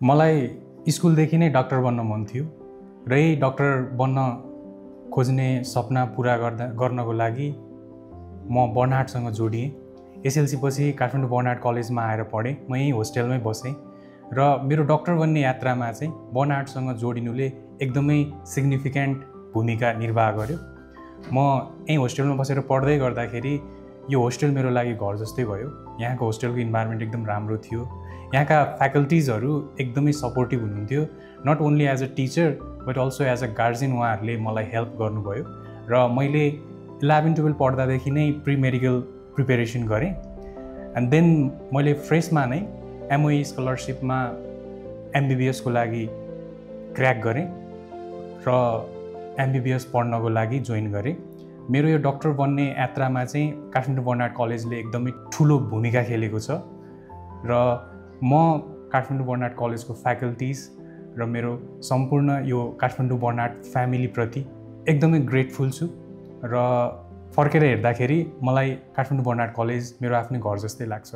मलाई स्कुलदेखि नै डाक्टर बन्न मन थियो र यही डाक्टर बन्न खोज्ने सपना पुरा गर्नको लागि म बर्नहाटसँग जोडिएँ। एसएलसी पछि काठमाडौँ बर्नहाट कलेजमा आएर पढेँ। म यहीँ होस्टेलमै बसेँ र मेरो डाक्टर बन्ने यात्रामा चाहिँ बर्नहाटसँग जोडिनुले एकदमै सिग्निफिकेन्ट भूमिका निर्वाह गर्यो। म यहीँ होस्टेलमा बसेर पढ्दै गर्दाखेरि यो होस्टेल मेरो लागि घर जस्तै भयो। यहाँको होस्टेलको इन्भाइरोमेन्ट एकदम राम्रो थियो। यहाँका फ्याकल्टिजहरू एकदमै सपोर्टिभ हुनुहुन्थ्यो, not only as a teacher but also as a guardian. उहाँहरूले मलाई हेल्प गर्नुभयो र मैले 11-12 पढ्दादेखि नै प्री मेडिकल प्रिपेरेसन गरेँ। एन्ड देन मैले फ्रेसमा नै एमओई स्कलरसिपमा एमबिबिएसको लागि क्र्याक गरेँ र एमबिबिएस पढ्नको लागि जोइन गरेँ। मेरो यो डाक्टर बन्ने यात्रामा चाहिँ काठमाडौँ बर्नहाट कलेजले एकदमै ठुलो भूमिका खेलेको छ र म काठमाडौँ बर्नहाट कलेजको फ्याकल्टिज र मेरो सम्पूर्ण यो काठमाडौँ बर्नहाट फ्यामिलीप्रति एकदमै ग्रेटफुल छु र फर्केर हेर्दाखेरि मलाई काठमाडौँ बर्नहाट कलेज मेरो आफ्नै घर जस्तै लाग्छ।